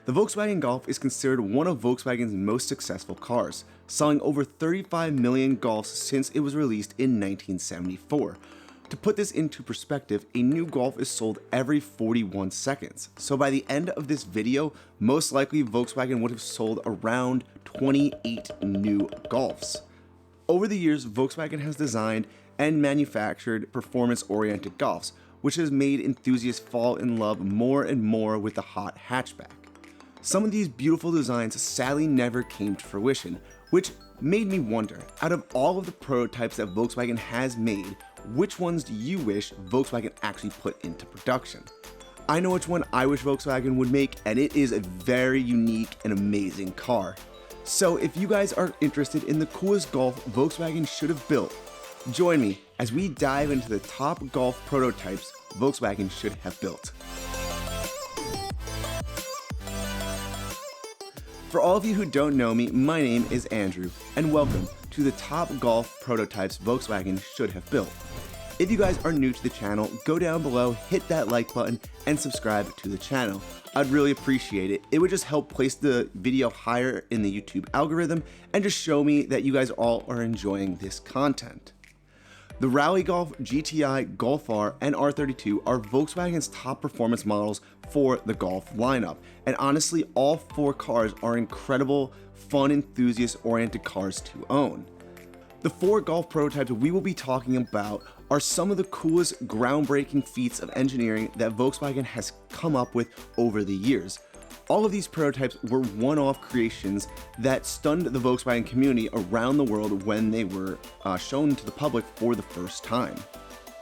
The Volkswagen Golf is considered one of Volkswagen's most successful cars, selling over 35 million Golfs since it was released in 1974. To put this into perspective, a new Golf is sold every 41 seconds. So by the end of this video, most likely Volkswagen would have sold around 28 new Golfs. Over the years, Volkswagen has designed and manufactured performance-oriented Golfs, which has made enthusiasts fall in love more and more with the hot hatchback. Some of these beautiful designs sadly never came to fruition, which made me wonder, out of all of the prototypes that Volkswagen has made, which ones do you wish Volkswagen actually put into production? I know which one I wish Volkswagen would make, and it is a very unique and amazing car. So if you guys are interested in the coolest Golf Volkswagen should have built, join me as we dive into the top Golf prototypes Volkswagen should have built. For all of you who don't know me, my name is Andrew, and welcome to the top Golf prototypes Volkswagen should have built. If you guys are new to the channel, go down below, hit that like button, and subscribe to the channel. I'd really appreciate it. It would just help place the video higher in the YouTube algorithm and just show me that you guys all are enjoying this content. The Rally Golf, GTI, Golf R, and R32 are Volkswagen's top performance models for the Golf lineup, and honestly, all four cars are incredible, fun, enthusiast-oriented cars to own. The four Golf prototypes we will be talking about are some of the coolest, groundbreaking feats of engineering that Volkswagen has come up with over the years. All of these prototypes were one-off creations that stunned the Volkswagen community around the world when they were shown to the public for the first time.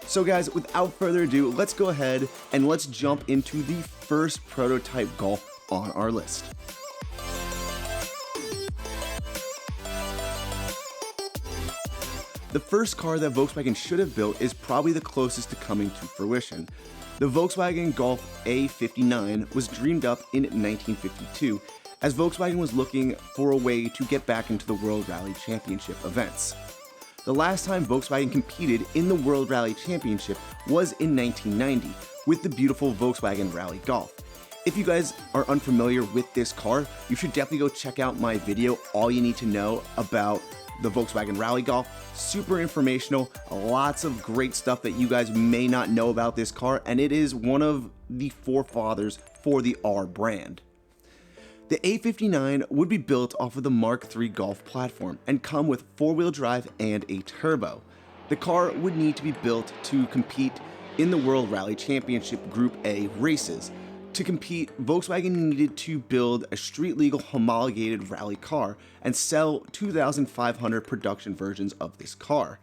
So guys, without further ado, let's go ahead and let's jump into the first prototype Golf on our list. The first car that Volkswagen should have built is probably the closest to coming to fruition. The Volkswagen Golf A59 was dreamed up in 1952 as Volkswagen was looking for a way to get back into the World Rally Championship events. The last time Volkswagen competed in the World Rally Championship was in 1990 with the beautiful Volkswagen Rally Golf. If you guys are unfamiliar with this car, you should definitely go check out my video, All You Need to Know About the Volkswagen Rally Golf. Super informational, lots of great stuff that you guys may not know about this car, and it is one of the forefathers for the R brand. The A59 would be built off of the Mark III Golf platform and come with four-wheel drive and a turbo. The car would need to be built to compete in the World Rally Championship Group A races. To compete, Volkswagen needed to build a street-legal homologated rally car and sell 2,500 production versions of this car.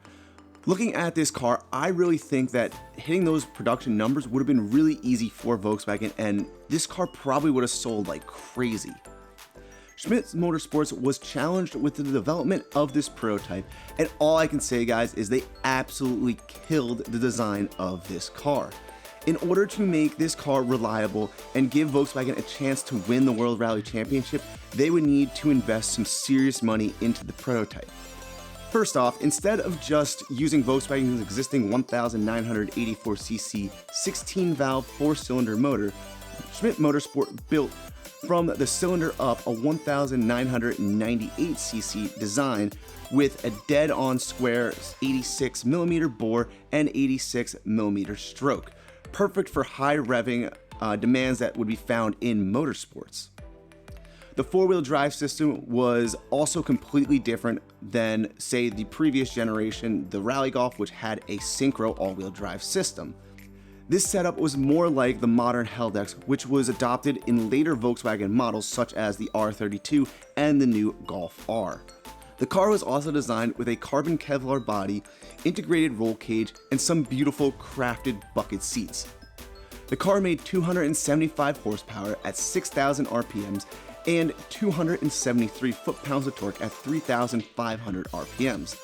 Looking at this car, I really think that hitting those production numbers would have been really easy for Volkswagen, and this car probably would have sold like crazy. Schmidt Motorsports was challenged with the development of this prototype, and all I can say, guys, is they absolutely killed the design of this car. In order to make this car reliable and give Volkswagen a chance to win the World Rally Championship, they would need to invest some serious money into the prototype. First off, instead of just using Volkswagen's existing 1984cc 16-valve 4-cylinder motor, Schmidt Motorsport built from the cylinder up a 1998cc design with a dead-on square 86mm bore and 86mm stroke. Perfect for high revving demands that would be found in motorsports. The four-wheel drive system was also completely different than, say, the previous generation, the Rally Golf, which had a synchro all-wheel drive system. This setup was more like the modern Heldex, which was adopted in later Volkswagen models such as the R32 and the new Golf R. The car was also designed with a carbon Kevlar body, integrated roll cage, and some beautiful crafted bucket seats. The car made 275 horsepower at 6,000 RPMs and 273 foot-pounds of torque at 3,500 RPMs.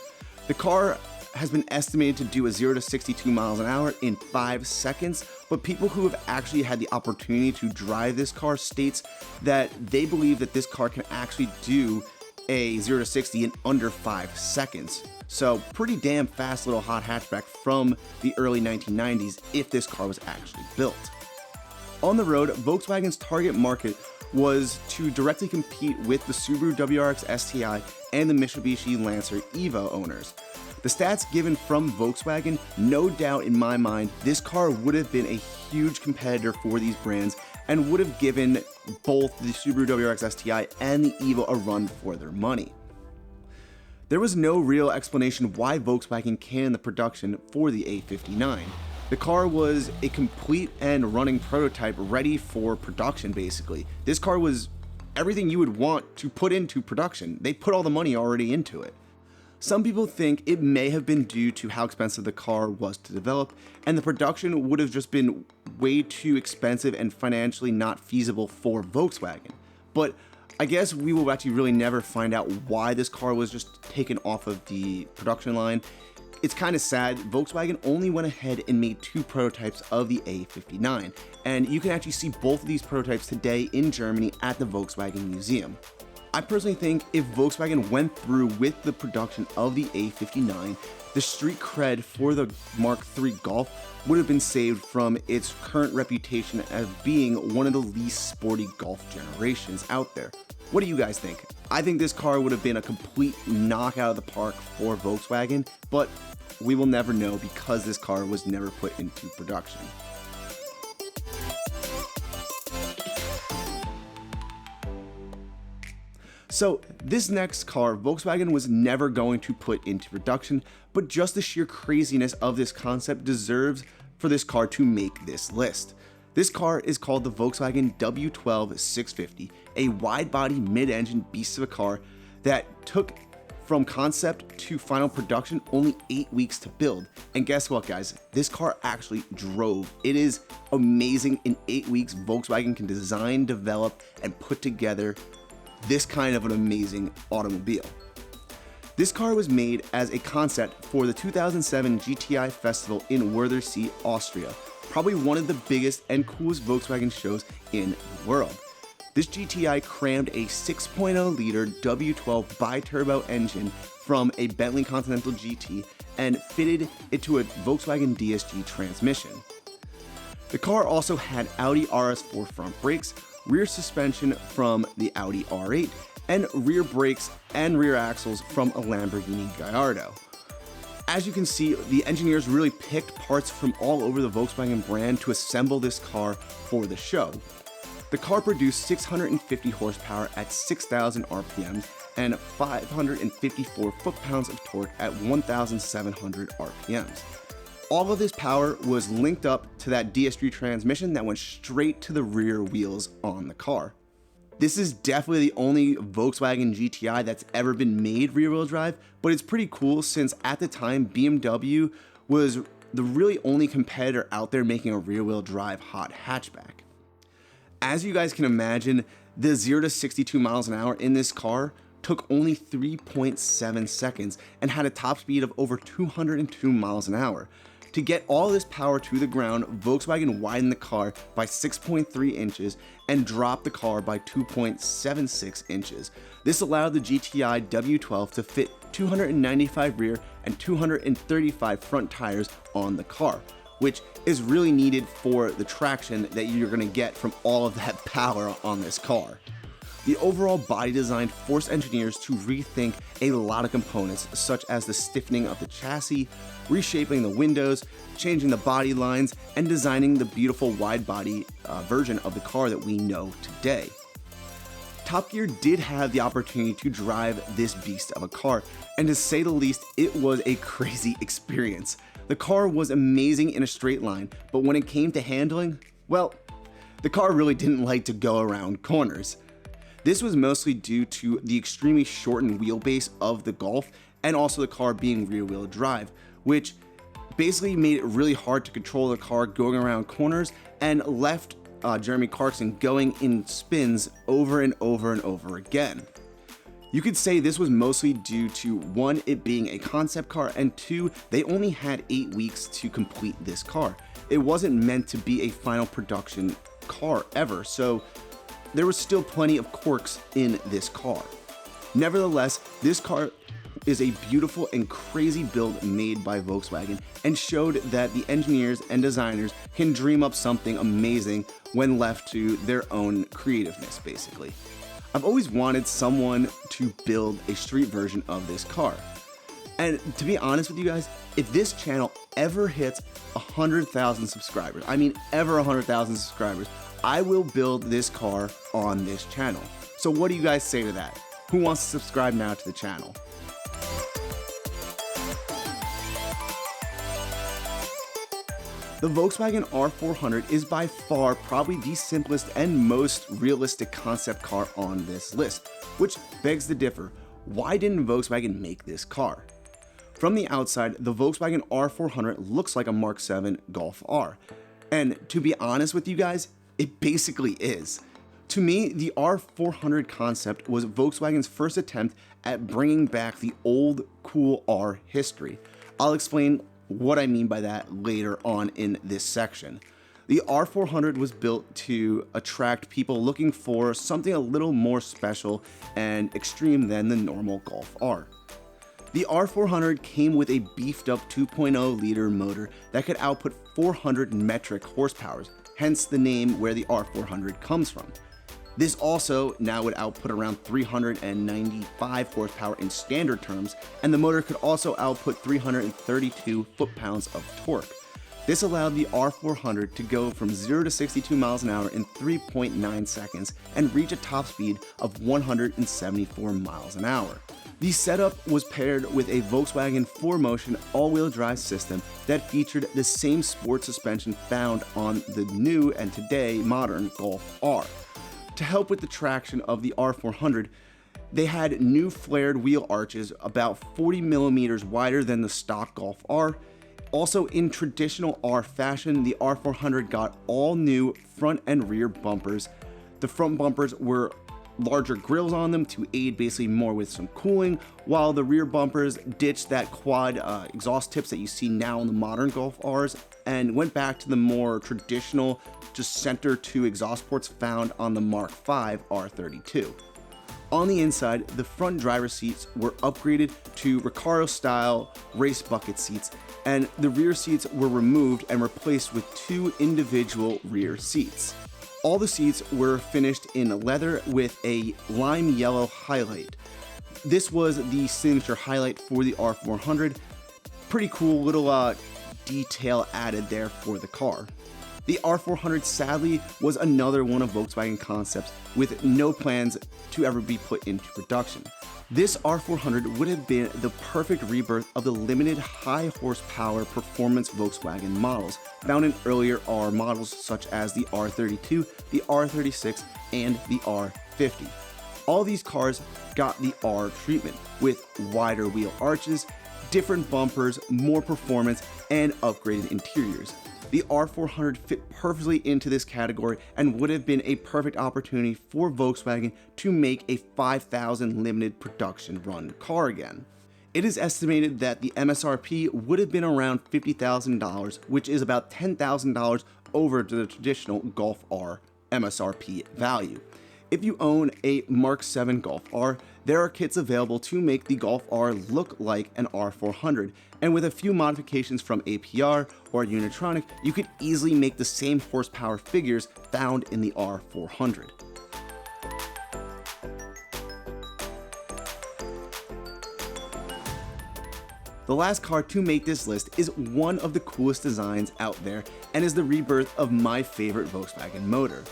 The car has been estimated to do a 0 to 62 miles an hour in 5 seconds, but people who have actually had the opportunity to drive this car states that they believe that this car can actually do a 0 to 60 in under 5 seconds. So pretty damn fast little hot hatchback from the early 1990s if this car was actually built. On the road, Volkswagen's target market was to directly compete with the Subaru WRX STI and the Mitsubishi Lancer Evo owners. The stats given from Volkswagen, no doubt in my mind, this car would have been a huge competitor for these brands and would have given both the Subaru WRX STI and the Evo a run for their money. There was no real explanation why Volkswagen canned the production for the A59. The car was a complete and running prototype ready for production basically. This car was everything you would want to put into production. They put all the money already into it. Some people think it may have been due to how expensive the car was to develop, and the production would have just been way too expensive and financially not feasible for Volkswagen. But I guess we will actually really never find out why this car was just taken off of the production line. It's kind of sad, Volkswagen only went ahead and made 2 prototypes of the A59, and you can actually see both of these prototypes today in Germany at the Volkswagen Museum. I personally think if Volkswagen went through with the production of the A59, the street cred for the Mark III Golf would have been saved from its current reputation as being one of the least sporty Golf generations out there. What do you guys think? I think this car would have been a complete knockout of the park for Volkswagen, but we will never know because this car was never put into production. So this next car, Volkswagen was never going to put into production, but just the sheer craziness of this concept deserves for this car to make this list. This car is called the Volkswagen W12 650, a wide-body mid-engine beast of a car that took from concept to final production only 8 weeks to build. And guess what, guys? This car actually drove. It is amazing. In 8 weeks, Volkswagen can design, develop, and put together this kind of an amazing automobile. This car was made as a concept for the 2007 GTI Festival in Wörthersee, Austria, probably one of the biggest and coolest Volkswagen shows in the world. This GTI crammed a 6.0-liter W12 bi-turbo engine from a Bentley Continental GT and fitted it to a Volkswagen DSG transmission. The car also had Audi RS4 front brakes, rear suspension from the Audi R8, and rear brakes and rear axles from a Lamborghini Gallardo. As you can see, the engineers really picked parts from all over the Volkswagen brand to assemble this car for the show. The car produced 650 horsepower at 6,000 RPMs and 554 foot-pounds of torque at 1,700 RPMs. All of this power was linked up to that DSG transmission that went straight to the rear wheels on the car. This is definitely the only Volkswagen GTI that's ever been made rear-wheel drive, but it's pretty cool since at the time BMW was the really only competitor out there making a rear-wheel drive hot hatchback. As you guys can imagine, the 0 to 62 miles an hour in this car took only 3.7 seconds and had a top speed of over 202 miles an hour. To get all this power to the ground, Volkswagen widened the car by 6.3 inches and dropped the car by 2.76 inches. This allowed the GTI W12 to fit 295 rear and 235 front tires on the car, which is really needed for the traction that you're going to get from all of that power on this car. The overall body design forced engineers to rethink a lot of components, such as the stiffening of the chassis, reshaping the windows, changing the body lines, and designing the beautiful wide-body version of the car that we know today. Top Gear did have the opportunity to drive this beast of a car, and to say the least, it was a crazy experience. The car was amazing in a straight line, but when it came to handling, well, the car really didn't like to go around corners. This was mostly due to the extremely shortened wheelbase of the Golf and also the car being rear-wheel drive, which basically made it really hard to control the car going around corners and left Jeremy Clarkson going in spins over and over and over again. You could say this was mostly due to 1, it being a concept car, and 2, they only had 8 weeks to complete this car. It wasn't meant to be a final production car ever, so there was still plenty of quirks in this car. Nevertheless, this car is a beautiful and crazy build made by Volkswagen and showed that the engineers and designers can dream up something amazing when left to their own creativeness, basically. I've always wanted someone to build a street version of this car. And to be honest with you guys, if this channel ever hits 100,000 subscribers, I mean ever 100,000 subscribers, I will build this car on this channel. So what do you guys say to that? Who wants to subscribe now to the channel? The Volkswagen R400 is by far probably the simplest and most realistic concept car on this list, which begs to differ. Why didn't Volkswagen make this car? From the outside, the Volkswagen R400 looks like a Mark 7 Golf R. And to be honest with you guys, it basically is. To me, the R400 concept was Volkswagen's first attempt at bringing back the old cool R history. I'll explain what I mean by that later on in this section. The R400 was built to attract people looking for something a little more special and extreme than the normal Golf R. The R400 came with a beefed up 2.0 liter motor that could output 400 metric horsepower, hence the name where the R400 comes from. This also now would output around 395 horsepower in standard terms, and the motor could also output 332 foot-pounds of torque. This allowed the R400 to go from 0 to 62 miles an hour in 3.9 seconds and reach a top speed of 174 miles an hour. The setup was paired with a Volkswagen 4Motion all-wheel drive system that featured the same sport suspension found on the new and today modern Golf R. To help with the traction of the R400, they had new flared wheel arches about 40 millimeters wider than the stock Golf R. Also, in traditional R fashion, the R400 got all new front and rear bumpers. The front bumpers were larger grills on them to aid basically more with some cooling, while the rear bumpers ditched that quad exhaust tips that you see now in the modern Golf Rs and went back to the more traditional just center to exhaust ports found on the Mark V R32. On the inside, the front driver's seats were upgraded to Recaro style race bucket seats, and the rear seats were removed and replaced with two individual rear seats. All the seats were finished in leather with a lime yellow highlight. This was the signature highlight for the R400. Pretty cool little detail added there for the car. The R400 sadly was another one of Volkswagen concepts with no plans to ever be put into production. This R400 would have been the perfect rebirth of the limited high horsepower performance Volkswagen models found in earlier R models such as the R32, the R36, and the R50. All these cars got the R treatment with wider wheel arches, different bumpers, more performance, and upgraded interiors. The R400 fit perfectly into this category and would have been a perfect opportunity for Volkswagen to make a 5,000 limited production run car again. It is estimated that the MSRP would have been around $50,000, which is about $10,000 over the traditional Golf R MSRP value. If you own a Mark 7 Golf R, there are kits available to make the Golf R look like an R400, and with a few modifications from APR or Unitronic, you could easily make the same horsepower figures found in the R400. The last car to make this list is one of the coolest designs out there and is the rebirth of my favorite Volkswagen motor.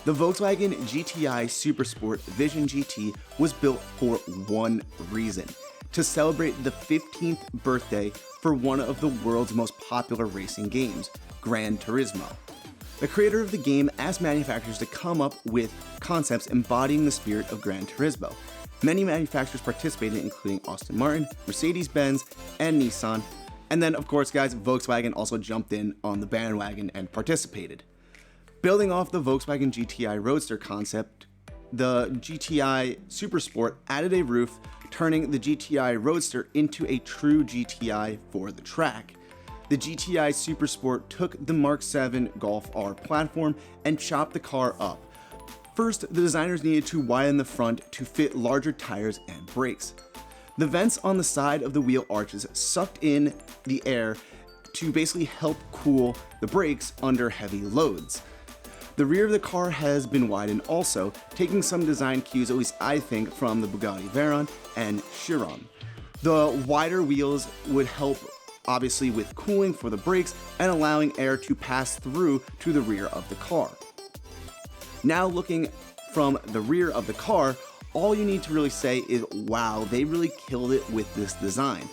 The Volkswagen GTI Supersport Vision GT was built for one reason: to celebrate the 15th birthday for one of the world's most popular racing games, Gran Turismo. The creator of the game asked manufacturers to come up with concepts embodying the spirit of Gran Turismo. Many manufacturers participated, including Aston Martin, Mercedes-Benz, and Nissan. And then, of course, guys, Volkswagen also jumped in on the bandwagon and participated. Building off the Volkswagen GTI Roadster concept, the GTI Supersport added a roof, turning the GTI Roadster into a true GTI for the track. The GTI Supersport took the Mark 7 Golf R platform and chopped the car up. First, the designers needed to widen the front to fit larger tires and brakes. The vents on the side of the wheel arches sucked in the air to basically help cool the brakes under heavy loads. The rear of the car has been widened also, taking some design cues, at least I think, from the Bugatti Veyron and Chiron. The wider wheels would help obviously with cooling for the brakes and allowing air to pass through to the rear of the car. Now looking from the rear of the car, all you need to really say is, wow, they really killed it with this design.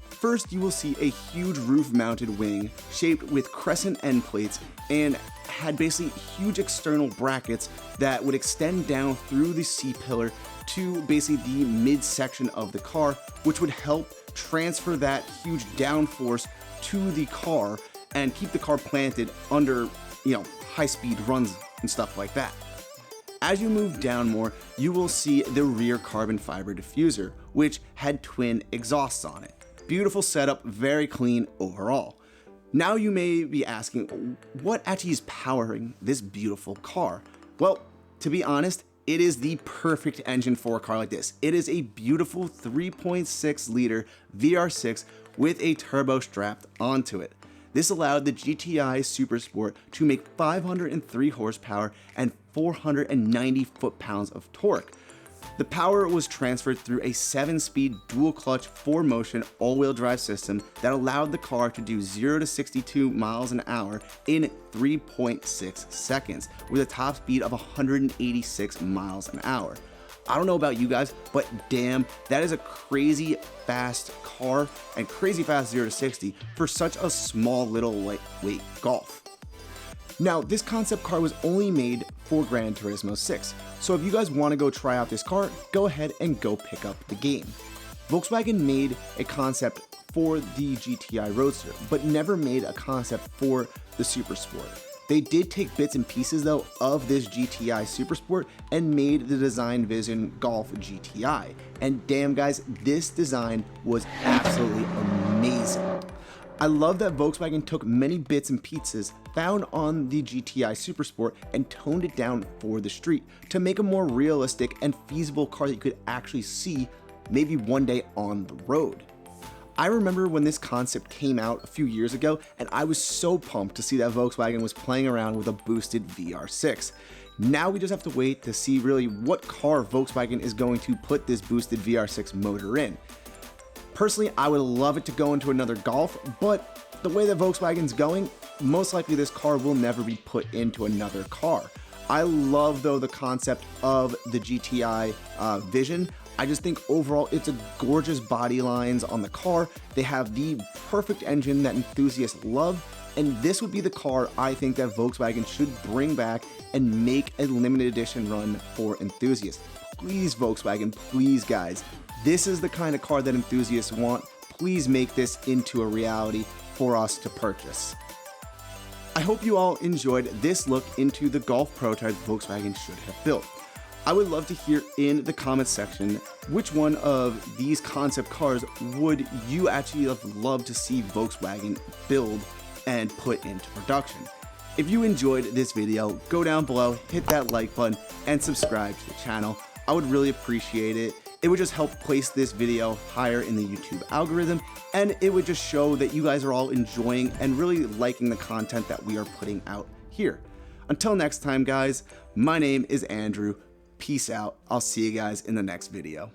First, you will see a huge roof-mounted wing shaped with crescent end plates and had basically huge external brackets that would extend down through the C-pillar to basically the midsection of the car, which would help transfer that huge downforce to the car and keep the car planted under, high-speed runs and stuff like that. As you move down more, you will see the rear carbon fiber diffuser, which had twin exhausts on it. Beautiful setup, very clean overall. Now you may be asking, what actually is powering this beautiful car? Well, to be honest, it is the perfect engine for a car like this. It is a beautiful 3.6 liter VR6 with a turbo strapped onto it. This allowed the GTI Supersport to make 503 horsepower and 490 foot-pounds of torque. The power was transferred through a 7-speed dual-clutch 4-motion all-wheel drive system that allowed the car to do 0 to 62 miles an hour in 3.6 seconds with a top speed of 186 miles an hour. I don't know about you guys, but damn, that is a crazy fast car and crazy fast 0 to 60 for such a small little lightweight Golf. Now, this concept car was only made for Gran Turismo 6, so if you guys want to go try out this car, go ahead and go pick up the game. Volkswagen made a concept for the GTI Roadster, but never made a concept for the Supersport. They did take bits and pieces though of this GTI Supersport and made the Design Vision Golf GTI, and damn guys, this design was absolutely amazing. I love that Volkswagen took many bits and pieces found on the GTI Supersport and toned it down for the street to make a more realistic and feasible car that you could actually see maybe one day on the road. I remember when this concept came out a few years ago, and I was so pumped to see that Volkswagen was playing around with a boosted VR6. Now we just have to wait to see really what car Volkswagen is going to put this boosted VR6 motor in. Personally, I would love it to go into another Golf, but the way that Volkswagen's going, most likely this car will never be put into another car. I love though the concept of the GTI Vision. I just think overall it's a gorgeous body lines on the car. They have the perfect engine that enthusiasts love, and this would be the car I think that Volkswagen should bring back and make a limited edition run for enthusiasts. Please Volkswagen, please guys. This is the kind of car that enthusiasts want. Please make this into a reality for us to purchase. I hope you all enjoyed this look into the Golf Prototype Volkswagen should have built. I would love to hear in the comments section which one of these concept cars would you actually have loved to see Volkswagen build and put into production. If you enjoyed this video, go down below, hit that like button, and subscribe to the channel. I would really appreciate it. It would just help place this video higher in the YouTube algorithm, and it would just show that you guys are all enjoying and really liking the content that we are putting out here. Until next time, guys, my name is Andrew. Peace out. I'll see you guys in the next video.